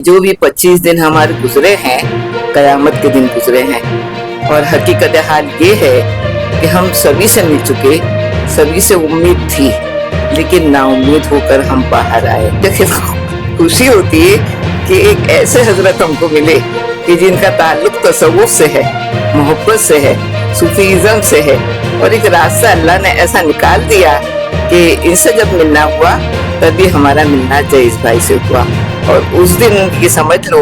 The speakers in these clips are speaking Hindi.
जो भी 25 दिन हमारे गुजरे हैं, कयामत के दिन गुजरे हैं। और हकीकत हाल ये है कि हम सभी से मिल चुके, सभी से उम्मीद थी, लेकिन नाउम्मीद होकर हम बाहर आए। देखिए, खुशी होती है कि एक ऐसे हजरत हमको मिले कि जिनका ताल्लुक तसव्वुफ से है, मोहब्बत से है, सूफीज़म से है, और एक रास्ता अल्लाह ने ऐसा निकाल दिया कि इनसे जब मिलना हुआ तभी हमारा मिलना जयेश भाई से हुआ। और उस दिन ये समझ लो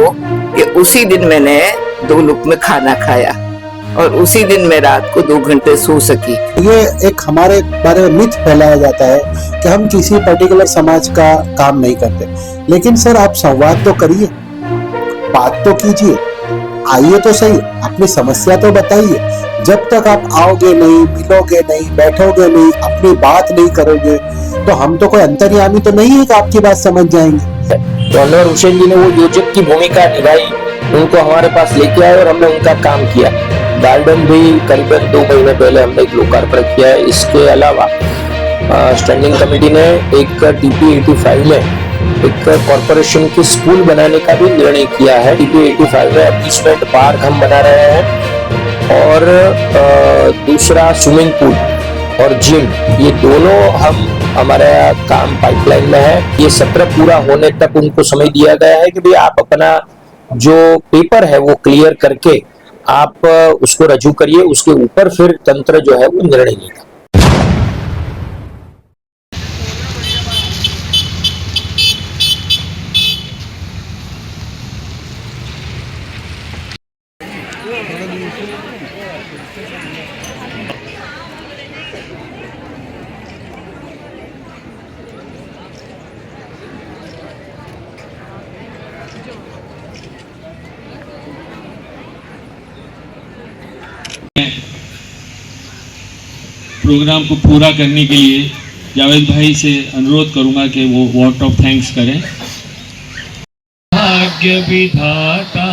कि उसी दिन मैंने 2 लुक़्मे खाना खाया और उसी दिन मैं रात को 2 घंटे सो सकी। ये एक हमारे बारे में मिथ फैलाया जाता है कि हम किसी पर्टिकुलर समाज का काम नहीं करते, लेकिन सर आप संवाद तो करिए, बात तो कीजिए, आइए तो सही, अपनी समस्या तो बताइए। जब तक आप आओगे नहीं, मिलोगे नहीं, बैठोगे नहीं, अपनी बात नहीं करोगे, तो हम तो कोई अंतर्यामी तो नहीं है कि आपकी बात समझ जाएंगे। तो अनवर हुसैन जी ने वो योजक की भूमिका निभाई, उनको हमारे पास लेके आए और हमने उनका काम किया। गार्डन भी करीबन 2 महीने पहले हमने एक लोकार्पण किया है। इसके अलावा स्टैंडिंग कमेटी ने एक TP85 में एक कॉर्पोरेशन की स्कूल बनाने का भी निर्णय किया है। TP85 में अम्यूजमेंट पार्क हम बना रहे हैं और दूसरा स्विमिंग पूल और जिम, ये दोनों हमारा काम पाइपलाइन में है। ये सत्र पूरा होने तक उनको समय दिया गया है कि भाई आप अपना जो पेपर है वो क्लियर करके आप उसको रजू करिए, उसके ऊपर फिर तंत्र जो है वो निर्णय लेगा। प्रोग्राम को पूरा करने के लिए जावेद भाई से अनुरोध करूंगा कि वो वोट ऑफ थैंक्स करें। भाग्य विधाता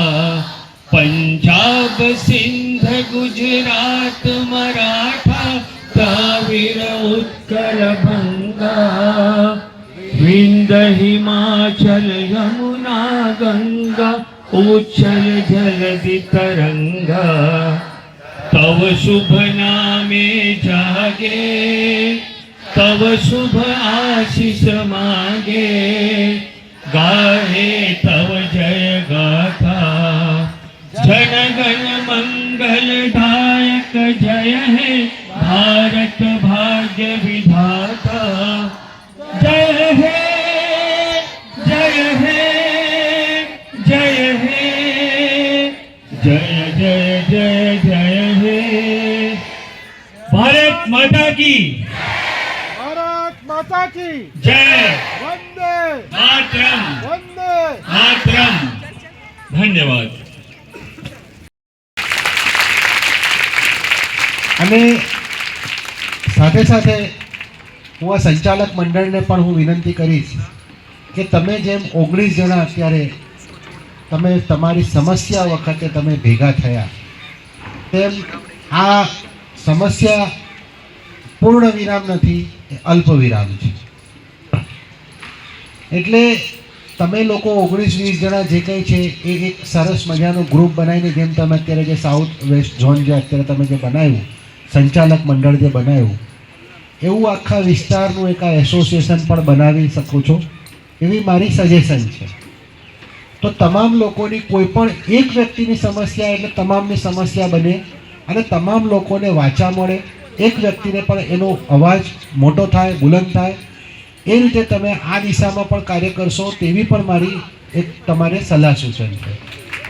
पंजाब सिंध गुजरात मराठा द्राविड़ उत्कल बंगा विंध्य हिमाचल यमुना गंगा उच्छल जलधि तरंगा तव शुभ नामे जागे तव शुभ आशीष मांगे गाहे तव जय गाथा जन गण मंगल दायक जय है भारत भाग्य विधाता जय है जय है जय है जय जय जय जय है। भारत माता की, भारत माता की जय, वंदे मातरम, वंदे मातरम। धन्यवाद। અને સાથે સાથે હું આ સંચાલક મંડળને પણ હું વિનંતી કરીશ કે તમે જેમ 19 જણા અત્યારે તમે તમારી સમસ્યા વખતે તમે ભેગા થયા, તેમ આ સમસ્યા પૂર્ણ વિરામ નથી, અલ્પ વિરામ છે। એટલે તમે લોકો 19-20 જણા જે કંઈ છે એ એક સરસ મજાનો ગ્રુપ બનાવીને, જેમ તમે અત્યારે જે સાઉથ વેસ્ટ ઝોન જે અત્યારે તમે જે બનાવ્યું, સંચાલક મંડળ જે બનાવ્યું, એવું આખા વિસ્તારનું એક આ એસોસિએશન પણ બનાવી શકો છો, એવી મારી સજેશન છે। તો તમામ લોકોની કોઈ પણ એક વ્યક્તિની સમસ્યા એટલે તમામની સમસ્યા બને અને તમામ લોકોને વાચા મળે, એક વ્યક્તિને પણ એનો અવાજ મોટો થાય, બુલંદ થાય, એ રીતે તમે આ દિશામાં પણ કાર્ય કરશો તેવી પણ મારી એક તમારે સલાહ સૂચન છે।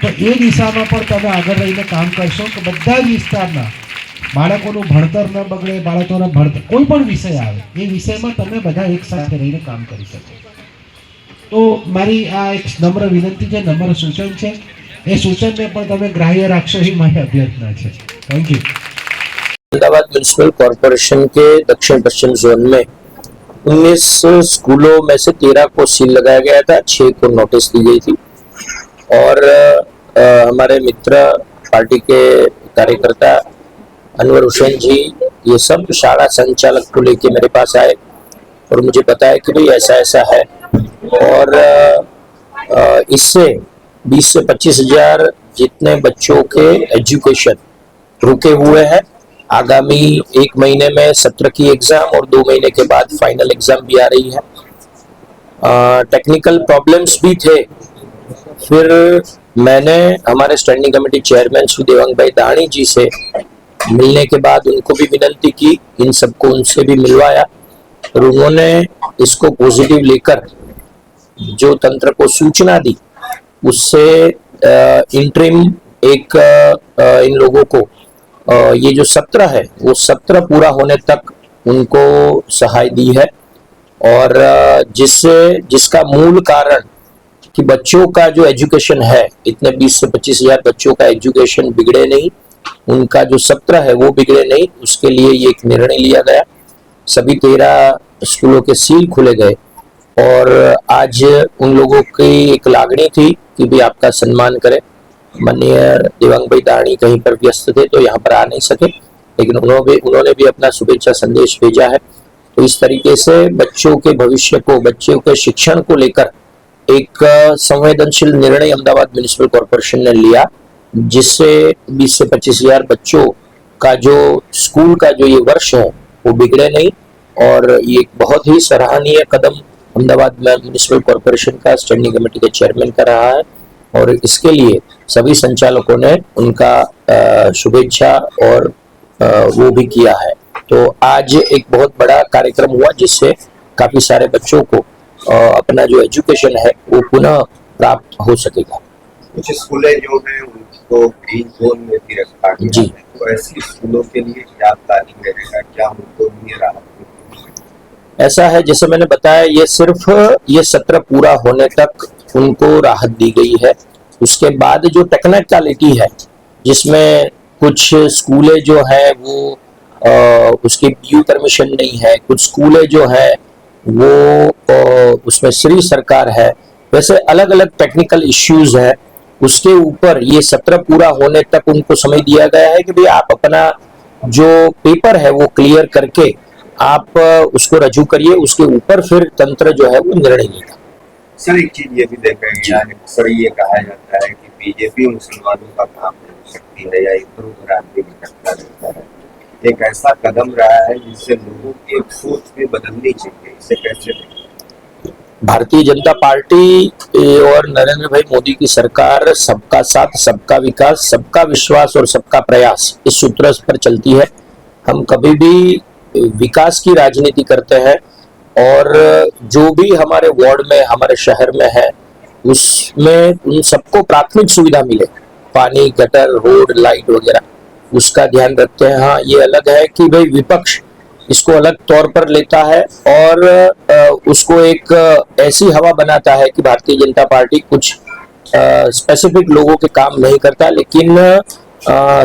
તો એ દિશામાં પણ તમે આગળ રહીને કામ કરશો તો બધા જ વિસ્તારના બાળકોનું ભણતર ન બગડે, બાળકોના ભણતર કોઈ પણ વિષય આવે એ વિષયમાં તમે બધા એક સાથે રહીને કામ કરી શકો। તો મારી આ એક નમ્ર વિનંતી છે, નમ્ર સૂચન છે, એ સૂચનને પણ તમે ગ્રાહ્ય રાખશો એ મારી અભ્યર્થના છે। Thank you. Ahmedabad municipal corporation के दक्षिण पश्चिम जोन में 19 स्कूलों में से 13 को सील लगाया गया था, 6 को नोटिस दी गई थी। और हमारे मित्र पार्टी के कार्यकर्ता अनवर हुसैन जी ये सब शाला संचालक को लेके मेरे पास आए और मुझे बताया कि भाई ऐसा ऐसा है। और इससे 20 से 25 हजार जितने बच्चों के एजुकेशन रुके हुए हैं। आगामी 1 महीने में सत्र की एग्जाम और 2 महीने के बाद फाइनल एग्जाम भी आ रही है। टेक्निकल प्रॉब्लम्स भी थे, फिर मैंने हमारे standing committee chairman Shri Devang भाई दाणी जी से मिलने के बाद उनको भी विनती की, इन सबको उनसे भी मिलवाया और उन्होंने इसको पॉजिटिव लेकर जो तंत्र को सूचना दी, उससे इंटरिम एक इन लोगों को ये जो सत्र है वो सत्र पूरा होने तक उनको सहाय दी है। और जिसका मूल कारण कि बच्चों का जो एजुकेशन है, इतने 20 से 25 हजार बच्चों का एजुकेशन बिगड़े नहीं, उनका जो सत्र है वो बिगड़े नहीं, उसके लिए ये एक निर्णय लिया गया। सभी 13 स्कूलों के सील खुले गए और आज उन लोगों की एक लागणी थी कि भी आपका सम्मान करें। माननीय देवांग भाई दाणी कहीं पर व्यस्त थे तो यहाँ पर आ नहीं सके, लेकिन उन्होंने भी अपना शुभेच्छा संदेश भेजा है। तो इस तरीके से बच्चों के भविष्य को, बच्चों के शिक्षण को लेकर एक संवेदनशील निर्णय अहमदाबाद म्युनिसिपल कॉर्पोरेशन ने लिया, जिससे 20 से 25 हजार बच्चों का जो स्कूल का जो ये वर्ष है वो बिगड़े नहीं। और ये एक बहुत ही सराहनीय कदम अहमदाबाद म्युनिसिपल कॉर्पोरेशन का स्टैंडिंग कमेटी के चेयरमैन का रहा है और इसके लिए सभी संचालकों ने उनका शुभेच्छा और वो भी किया है। तो आज एक बहुत बड़ा कार्यक्रम हुआ जिससे काफी सारे बच्चों को अपना जो एजुकेशन है वो पुनः प्राप्त हो सकेगा। कुछ स्कूलें जो हैं उनको ग्रीन जोन में भी रखा गया जी। है, तो ऐसी स्कूलों के लिए क्या तालीम रहेगा, क्या उनको नहीं रहा? ऐसा है, जैसे मैंने बताया, ये सिर्फ ये सत्र पूरा होने तक उनको राहत दी गई है। उसके बाद जो टेक्निकलिटी है, जिसमें कुछ स्कूलें जो है वो उसकी पीयू परमिशन नहीं है, कुछ स्कूलें जो है वो उसमें श्री सरकार है, वैसे अलग अलग टेक्निकल इश्यूज है। उसके ऊपर ये सत्र पूरा होने तक उनको समय दिया गया है कि भाई आप अपना जो पेपर है वो क्लियर करके आप उसको रजू करिए, उसके ऊपर फिर तंत्र जो है वो निर्णय लेगा। सर, एक चीज ये भी देखा गया है, सर ये कहा जाता है कि बीजेपी मुसलमानों का काम नहीं सकती है या इधर उधर आदमी भटकता रहता है। एक ऐसा कदम रहा है जिससे लोगों की एक सोच भी बदलनी चाहिए, इसे कैसे देखें? भारतीय जनता पार्टी और नरेंद्र भाई मोदी की सरकार सबका साथ, सबका विकास, सबका विश्वास और सबका प्रयास, इस सूत्र पर चलती है। हम कभी भी विकास की राजनीति करते हैं और जो भी हमारे वार्ड में, हमारे शहर में है, उसमें उन सबको प्राथमिक सुविधा मिले, पानी, गटर, रोड, लाइट वगैरह, उसका ध्यान रखते हैं। हाँ, ये अलग है कि भाई विपक्ष इसको अलग तौर पर लेता है और उसको एक ऐसी हवा बनाता है कि भारतीय जनता पार्टी कुछ स्पेसिफिक लोगों के काम नहीं करता, लेकिन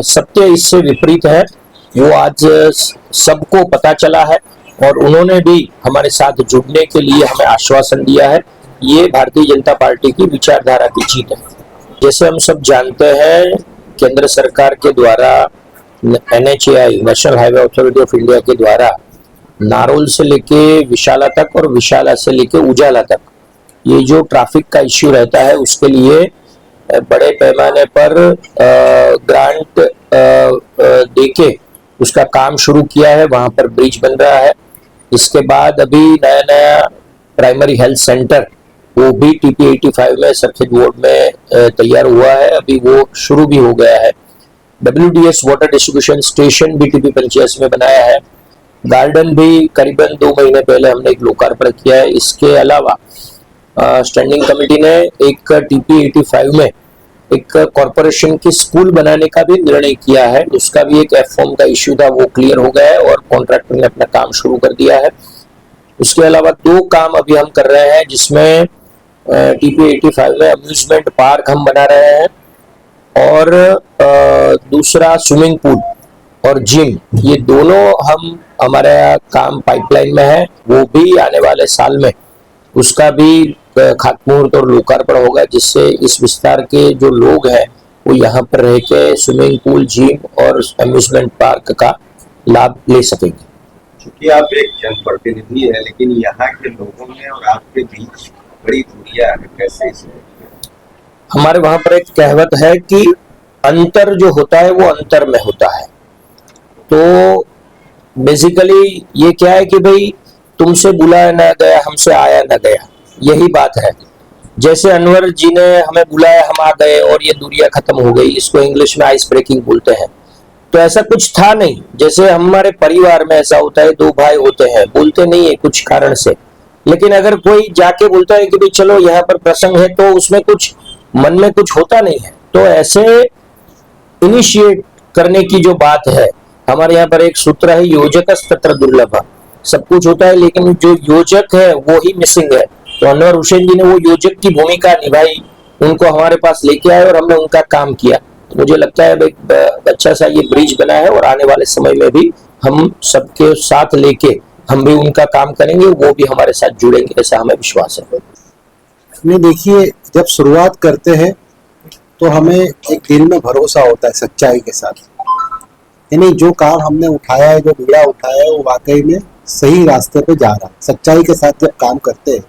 सत्य इससे विपरीत है। वो आज सबको पता चला है और उन्होंने भी हमारे साथ जुड़ने के लिए हमें आश्वासन दिया है। ये भारतीय जनता पार्टी की विचारधारा की जीत है। जैसे हम सब जानते हैं, केंद्र सरकार के द्वारा NHAI, national highway authority of India के द्वारा नारोल से लेके विशाला तक और विशाला से लेके उजाला तक ये जो ट्रैफिक का इश्यू रहता है, उसके लिए बड़े पैमाने पर ग्रांट देके उसका काम शुरू किया है। वहां पर ब्रिज बन रहा है। इसके बाद अभी नया प्राइमरी हेल्थ सेंटर वो भी TP85 में सर्किट वार्ड में तैयार हुआ है, अभी वो शुरू भी हो गया है। WDS वाटर डिस्ट्रीब्यूशन स्टेशन भी TP85 में बनाया है। गार्डन भी करीबन 2 महीने पहले हमने एक लोकार्पण किया है। इसके अलावा स्टैंडिंग कमेटी ने एक TP85 में एक कॉरपोरेशन की स्कूल बनाने का भी निर्णय किया है। उसका भी एक F-फॉर्म का इश्यू था, वो क्लियर हो गया है और कॉन्ट्रैक्टर ने अपना काम शुरू कर दिया है। उसके अलावा 2 काम अभी हम कर रहे हैं, जिसमें TP85 में अम्यूजमेंट पार्क हम बना रहे हैं और दूसरा स्विमिंग पूल और जिम, ये दोनों हमारा काम पाइपलाइन में है। वो भी आने वाले साल में उसका भी खातमुहूर्त और लोकार्पण होगा, जिससे इस विस्तार के जो लोग हैं वो यहाँ पर रह के स्विमिंग पूल, जिम और अम्यूजमेंट पार्क का लाभ ले सकेंगे। क्योंकि आप एक जनप्रतिनिधि है, लेकिन यहाँ के लोगों में और आपके बीच बड़ी दूरियां है, कैसे इसे हमारे वहां पर एक कहावत है कि अंतर जो होता है वो अंतर में होता है। तो बेसिकली ये क्या है कि भाई तुमसे बुलाया ना गया, हमसे आया ना गया, यही बात है। जैसे अनवर जी ने हमें बुलाया, हम आ गए और ये दूरियां खत्म हो गई, इसको इंग्लिश में आइस ब्रेकिंग बोलते हैं। तो ऐसा कुछ था नहीं। जैसे हमारे परिवार में ऐसा होता है, दो भाई होते हैं, बोलते नहीं है कुछ कारण से, लेकिन अगर कोई जाके बोलता है कि भाई चलो यहाँ पर प्रसंग है, तो उसमें कुछ मन में कुछ होता नहीं है। तो ऐसे इनिशिएट करने की जो बात है, हमारे यहाँ पर एक सूत्र है, योजकस् तत्र दुर्लभ। सब कुछ होता है लेकिन जो योजक है वो ही मिसिंग है। तो अनवर हुसैन जी ने वो योजक की भूमिका निभाई, उनको हमारे पास लेके आए और हमने उनका काम किया। तो मुझे लगता है एक अच्छा सा ये ब्रिज बना है और आने वाले समय में भी हम सबके साथ लेके हम भी उनका काम करेंगे, वो भी हमारे साथ जुड़ेंगे, ऐसा हमें विश्वास है। नहीं, देखिए, जब शुरुआत करते हैं तो हमें एक दिल में भरोसा होता है सच्चाई के साथ, यानी जो काम हमने उठाया है, जो बीड़ा उठाया है, वो वाकई में सही रास्ते पे जा रहा है। सच्चाई के साथ जब काम करते हैं,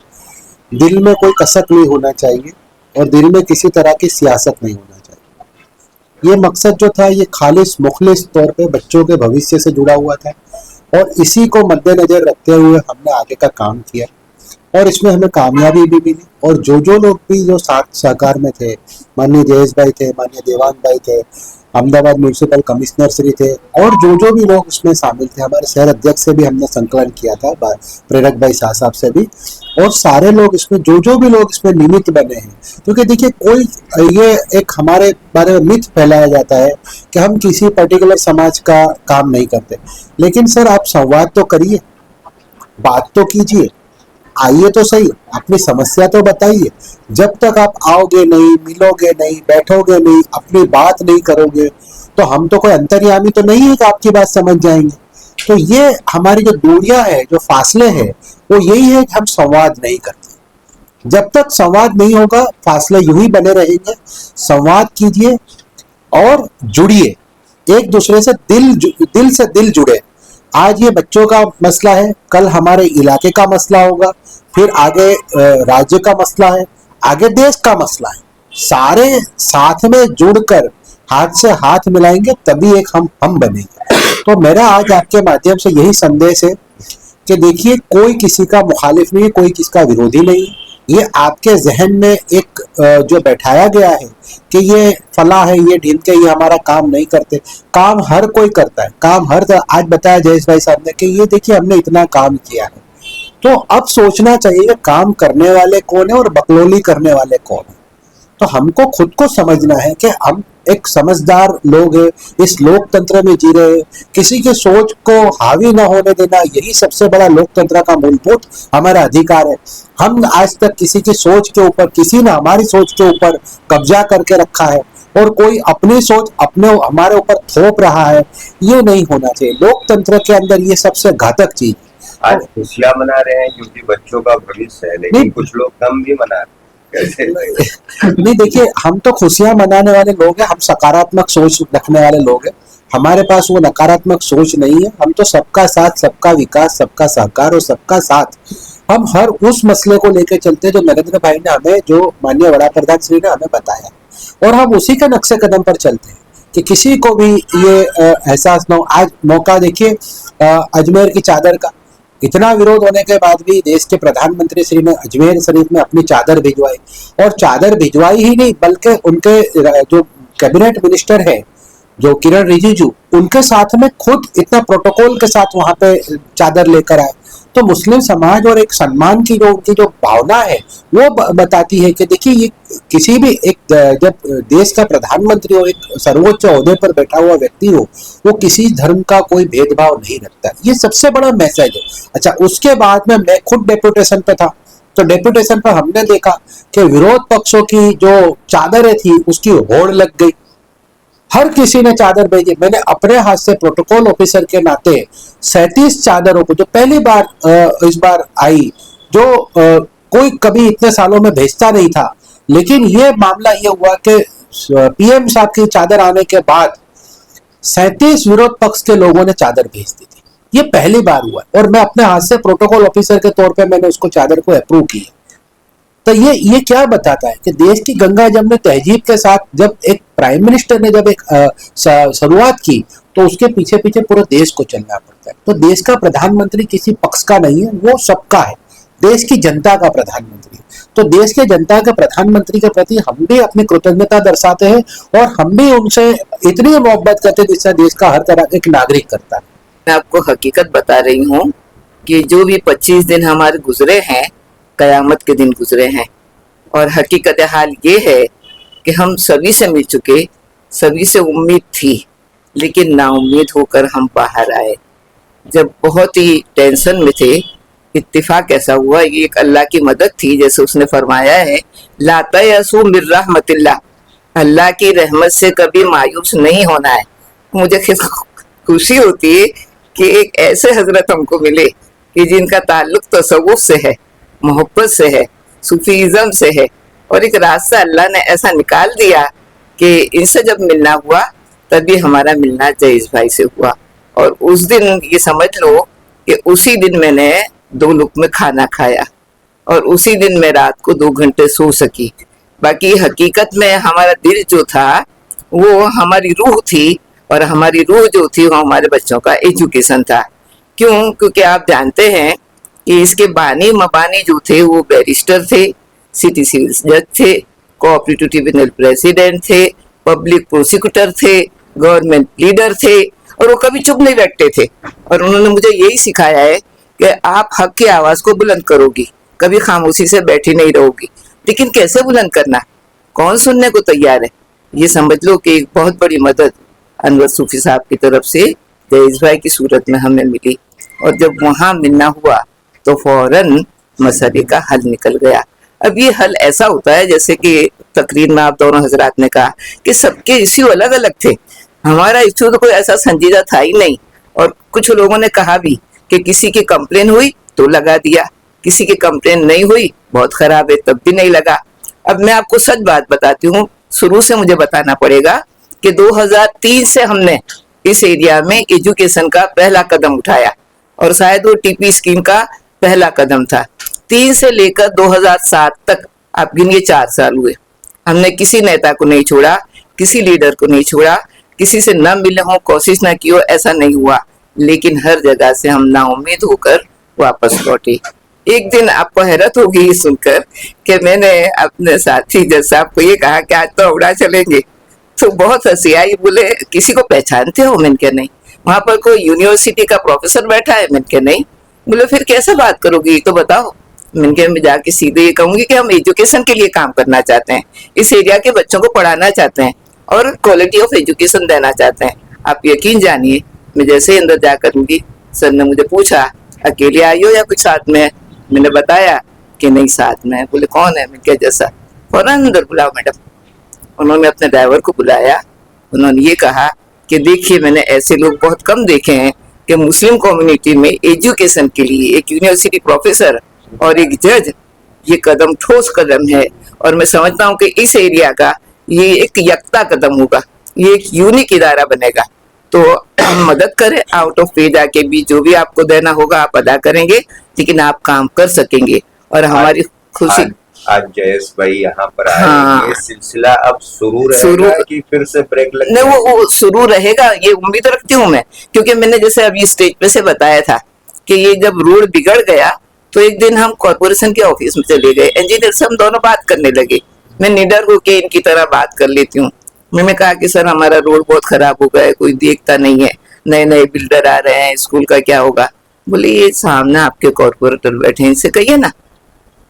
दिल में कोई कसक नहीं होना चाहिए और दिल में किसी तरह की सियासत नहीं होना चाहिए। ये मकसद जो था, ये खालिस मुखलिस तौर पे बच्चों के भविष्य से जुड़ा हुआ था और इसी को मद्देनजर रखते हुए हमने आगे का काम किया और इसमें हमें कामयाबी भी मिली। और जो लोग भी जो साथ सहकार में थे, माननीय जयेश भाई थे, माननीय देवान भाई थे, अहमदाबाद म्यूनिसिपल कमिश्नर श्री थे, और जो भी लोग इसमें शामिल थे, हमारे शहर अध्यक्ष से भी हमने संकलन किया था, प्रेरक भाई शाह साहब से भी, और सारे लोग इसमें जो भी लोग इसमें निमित्त बने हैं। क्योंकि देखिए, कोई ये एक हमारे बारे में मिथ फैलाया जाता है कि हम किसी पर्टिकुलर समाज का काम नहीं करते, लेकिन सर आप संवाद तो करिए, बात तो कीजिए, आइए तो सही, अपनी समस्या तो बताइए। जब तक आप आओगे नहीं, मिलोगे नहीं, बैठोगे नहीं, अपनी बात नहीं करोगे, तो हम तो कोई अंतर्यामी तो नहीं है कि आपकी बात समझ जाएंगे। तो ये हमारी जो दूरियां है, जो फासले हैं, वो यही है कि हम संवाद नहीं करते। जब तक संवाद नहीं होगा, फासले यूं ही बने रहेंगे। संवाद कीजिए और जुड़िए, एक दूसरे से दिल से दिल जुड़े। आज ये बच्चों का मसला है, कल हमारे इलाके का मसला होगा, फिर आगे राज्य का मसला है, आगे देश का मसला है। सारे साथ में जुड़कर हाथ से हाथ मिलाएंगे, तभी एक हम बनेंगे। तो मेरा आज आपके माध्यम से यही संदेश है कि देखिए, कोई किसी का मुखालिफ नहीं है, कोई किसी का विरोधी नहीं है। ये आपके जहन में एक जो बैठाया गया है कि ये फला है, ये ढील के, ये हमारा काम नहीं करते। काम हर कोई करता है, काम हर आज बताया जयेश भाई साहब ने कि ये देखिए हमने इतना काम किया है। तो अब सोचना चाहिए काम करने वाले कौन है और बकलोली करने वाले कौन है। तो हमको खुद को समझना है कि हम एक समझदार लोग हैं, इस लोकतंत्र में जी रहे हैं, किसी की सोच को हावी ना होने देना, यही सबसे बड़ा लोकतंत्र का मूलभूत हमारा अधिकार है। हम आज तक किसी की सोच के ऊपर, किसी ने हमारी सोच के ऊपर कब्जा करके रखा है और कोई अपनी सोच हमारे ऊपर थोप रहा है, ये नहीं होना चाहिए। लोकतंत्र के अंदर ये सबसे घातक चीज है। आज खुशियां मना रहे हैं क्योंकि बच्चों का भविष्य है, लेकिन कुछ लोग गम भी मना रहे हैं। नहीं, देखिए, हम तो खुशियां मनाने वाले लोग हैं, हम सकारात्मक सोच रखने वाले लोग हैं। हमारे पास वो नकारात्मक सोच नहीं है। हम तो सबका साथ, सबका विकास, सबका सहकार और सबका साथ, हम हर उस मसले को लेकर चलते हैं जो नरेंद्र भाई ने हमें, जो माननीय वड़ा प्रधान श्री ने हमें बताया, और हम उसी के नक्शे कदम पर चलते हैं कि किसी को भी ये एहसास ना हो। आज मौका देखिए अजमेर की चादर का, इतना विरोध होने के बाद भी देश के प्रधानमंत्री श्री ने अजमेर शरीफ में अपनी चादर भिजवाई, और चादर भिजवाई ही नहीं बल्कि उनके जो कैबिनेट मिनिस्टर है, जो किरण रिजिजू, उनके साथ में खुद इतना प्रोटोकॉल के साथ वहां पे चादर लेकर आए। तो मुस्लिम समाज और एक सम्मान की जो उनकी जो भावना है, वो बताती है कि देखिए, ये किसी भी एक जब देश का प्रधानमंत्री हो, एक सर्वोच्च ओहदे पर बैठा हुआ व्यक्ति हो, वो किसी धर्म का कोई भेदभाव नहीं रखता। ये सबसे बड़ा मैसेज है। अच्छा, उसके बाद में मैं खुद डेपुटेशन पे था, तो डेपुटेशन पर हमने देखा कि विरोध पक्षों की जो चादरें थी उसकी होड़ लग गई, हर किसी ने चादर भेजी। मैंने अपने हाथ से प्रोटोकॉल ऑफिसर के नाते 37 चादरों को, जो पहली बार इस बार आई, जो कोई कभी इतने सालों में भेजता नहीं था, लेकिन ये मामला ये हुआ कि पीएम साहब की चादर आने के बाद 37 विरोध पक्ष के लोगों ने चादर भेज दी थी। ये पहली बार हुआ और मैं अपने हाथ से प्रोटोकॉल ऑफिसर के तौर पे मैंने उसको चादर को अप्रूव किया। तो ये क्या बताता है कि देश की गंगा जमुनी तहजीब के साथ जब एक प्राइम मिनिस्टर ने जब एक शुरुआत की तो उसके पीछे पीछे पूरे देश को चलना पड़ता है। तो देश का प्रधानमंत्री किसी पक्ष का नहीं है, वो सबका है, देश की जनता का प्रधानमंत्री। तो देश के जनता के प्रधानमंत्री के प्रति हम भी अपनी कृतज्ञता दर्शाते हैं और हम भी उनसे इतनी मोहब्बत करते हैं जिससे देश का हर तरह एक नागरिक करता है। मैं आपको हकीकत बता रही हूँ कि जो भी 25 दिन हमारे गुजरे हैं कयामत के दिन गुजरे हैं। और हकीकत हाल ये है कि हम सभी से मिल चुके, सभी से उम्मीद थी, लेकिन नाउम्मीद होकर हम बाहर आए। जब बहुत ही टेंशन में थे, इत्तिफाक ऐसा हुआ, ये एक अल्लाह की मदद थी, जैसे उसने फरमाया है ला तयसू मिर रहमतिल्लाह, अल्लाह की रहमत से कभी मायूस नहीं होना है। मुझे खुशी होती है कि एक ऐसे हजरत हमको मिले कि जिनका ताल्लुक तसव्वुफ से है, मोहब्बत से है, सूफीज़म से है, और एक रास्ता अल्लाह ने ऐसा निकाल दिया कि इनसे जब मिलना हुआ तभी हमारा मिलना जयेश भाई से हुआ। और उस दिन ये समझ लो कि उसी दिन मैंने 2 लुक़्मे खाना खाया और उसी दिन मैं रात को 2 घंटे सो सकी। बाकी हकीकत में हमारा दिल जो था वो हमारी रूह थी, और हमारी रूह जो थी वो हमारे बच्चों का एजुकेशन था। क्यों? क्योंकि आप जानते हैं कि इसके बानी मबानी जो थे वो बैरिस्टर थे, सिटी सिविल जज थे, कोऑपरेटिव ट्रिब्यूनल प्रेसिडेंट थे, पब्लिक प्रोसिक्यूटर थे, गवर्नमेंट लीडर थे, और वो कभी चुप नहीं बैठते थे। और उन्होंने मुझे यही सिखाया है कि आप हक की आवाज को बुलंद करोगी, कभी खामोशी से बैठी नहीं रहोगी। लेकिन कैसे बुलंद करना, कौन सुनने को तैयार है? ये समझ लो कि एक बहुत बड़ी मदद अनवर सूफी साहब की तरफ से जयेश भाई की सूरत में हमें मिली। और जब वहां मिलना हुआ तो फौरन मसले का हल निकल गया। अब ये हल ऐसा होता है जैसे कि तकरीर में आप दोनों हजरात ने कहा कि सबके इश्यू अलग अलग थे, हमारा इश्यू तो कोई ऐसा संजीदा था ही नहीं। और कुछ लोगों ने कहा भी कि किसी की कंप्लेन हुई तो लगा दिया, किसी की कंप्लेन नहीं हुई, बहुत खराब है, तब भी नहीं लगा। अब मैं आपको सच बात बताती हूँ, शुरू से मुझे बताना पड़ेगा कि 2003 से हमने इस एरिया में एजुकेशन का पहला कदम उठाया, और शायद वो टीपी स्कीम का पहला कदम था। 3 से लेकर 2007 तक आप गिनिए 4 साल हुए, हमने किसी नेता को नहीं छोड़ा, किसी लीडर को नहीं छोड़ा, किसी से न मिले हो, कोशिश न की हो, ऐसा नहीं हुआ। लेकिन हर जगह से हम नाउम्मीद होकर वापस लौटे। एक दिन आपको हैरत होगी ये सुनकर कि मैंने अपने साथी जज साहब को ये कहा कि आज तो उड़ा चलेंगे, तो बहुत हंसी आई। बोले किसी को पहचानते हो? मैंने कहा नहीं। वहां पर कोई यूनिवर्सिटी का प्रोफेसर बैठा है? मैंने कहा नहीं। बोले फिर कैसे बात करोगी, तो बताओ। मैंने कहा मैं जाके सीधे ये कहूंगी कि हम एजुकेशन के लिए काम करना चाहते हैं, इस एरिया के बच्चों को पढ़ाना चाहते हैं और क्वालिटी ऑफ एजुकेशन देना चाहते हैं। आप यकीन जानिए, मैं जैसे अंदर जाकर सर ने मुझे पूछा अकेले आई हो या कुछ साथ में? मैंने बताया कि नहीं साथ में। बोले कौन है? मैंने कहा जैसा। फौरन अंदर बुलाओ मैडम। उन्होंने अपने ड्राइवर को बुलाया, उन्होंने ये कहा कि देखिए मैंने ऐसे लोग बहुत कम देखे हैं कि मुस्लिम कम्युनिटी में एजुकेशन के लिए एक यूनिवर्सिटी प्रोफेसर और एक जज, ये कदम ठोस कदम है। और मैं समझता हूँ कि इस एरिया का ये एक यकता कदम होगा, ये एक यूनिक इदारा बनेगा। तो मदद करें, आउट ऑफ पे जाके भी जो भी आपको देना होगा आप अदा करेंगे, लेकिन आप काम कर सकेंगे। और हमारी खुशी आज जयेश भाई यहाँ पर आए, हाँ। ये सिलसिला अब शुरू रहेगा कि फिर से ब्रेक लग? नहीं, वो शुरू रहेगा, ये उम्मीद रखती हूँ मैं, क्योंकि मैंने जैसे अभी स्टेज पे से बताया था कि ये जब रोड बिगड़ गया तो एक दिन हम कॉर्पोरेशन के ऑफिस में चले गए, इंजीनियर से हम दोनों बात करने लगे। मैं निडर होके इनकी तरह बात कर लेती हूँ। मैंने कहा कि सर हमारा रोड बहुत खराब हो गया है, कोई देखता नहीं है, नए नए बिल्डर आ रहे हैं, स्कूल का क्या होगा? बोले ये सामने आपके कॉर्पोरेटर बैठे हैं, इनसे कहिए ना।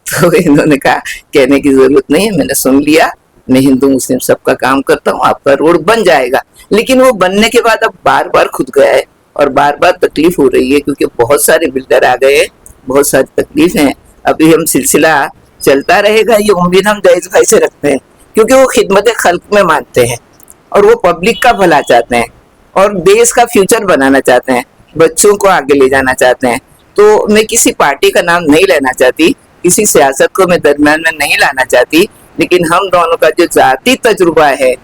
तो इन्होंने कहा कहने की जरूरत नहीं है, मैंने सुन लिया, मैं हिंदू मुस्लिम सबका काम करता हूँ, आपका रोड बन जाएगा। लेकिन वो बनने के बाद अब बार बार खुद गया है और बार बार तकलीफ हो रही है, क्योंकि बहुत सारे बिल्डर आ गए, बहुत सारी तकलीफ है। अभी हम सिलसिला चलता रहेगा, ये उम्मीद हम जयेश भाई से रखते हैं, क्योंकि वो खिदमत खल्क में मानते हैं और वो पब्लिक का भला चाहते हैं और देश का फ्यूचर बनाना चाहते हैं, बच्चों को आगे ले जाना चाहते हैं। तो मैं किसी पार्टी का नाम नहीं लेना चाहती, किसी सियासत को मैं दरम्यान में नहीं लाना चाहती, लेकिन हम दोनों का जो जाती तजुर्बा है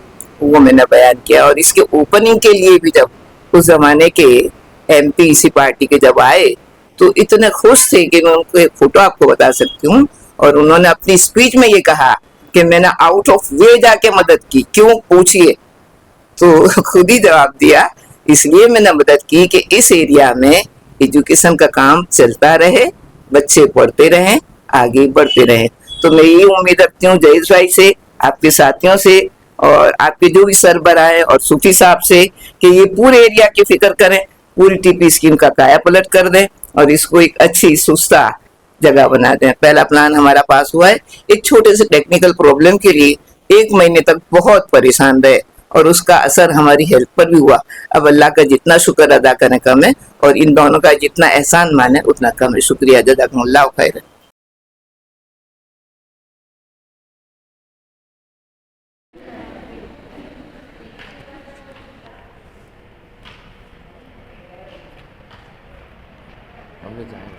वो मैंने बयान किया। और इसके ओपनिंग के लिए भी जब उस जमाने के MP इसी पार्टी के जब आए तो इतने खुश थे कि मैं उनको एक फोटो आपको बता सकती हूँ। और उन्होंने अपनी स्पीच में ये कहा कि मैंने आउट ऑफ वे जाके मदद की, क्यों पूछिए, तो खुद ही जवाब दिया, इसलिए मैंने मदद की कि इस एरिया में एजुकेशन का काम चलता रहे, बच्चे पढ़ते रहें, आगे बढ़ते रहें। तो मैं ये उम्मीद रखती हूँ जयेश भाई से, आपके साथियों से और आपके जो भी सरबराह है और सूफी साहब से कि ये पूरे एरिया की फिक्र करें, पूरी टीपी स्कीम का काया पलट कर दें और इसको एक अच्छी सुस्ता जगह बना दें। पहला प्लान हमारा पास हुआ है, एक छोटे से टेक्निकल प्रॉब्लम के लिए 1 महीने तक बहुत परेशान रहे और उसका असर हमारी हेल्थ पर भी हुआ। अब अल्लाह का जितना शुक्र अदा करें कम है और इन दोनों का जितना एहसान माने उतना कम है। शुक्रिया, जज़ाकुमुल्लाह खैर। हमने जाए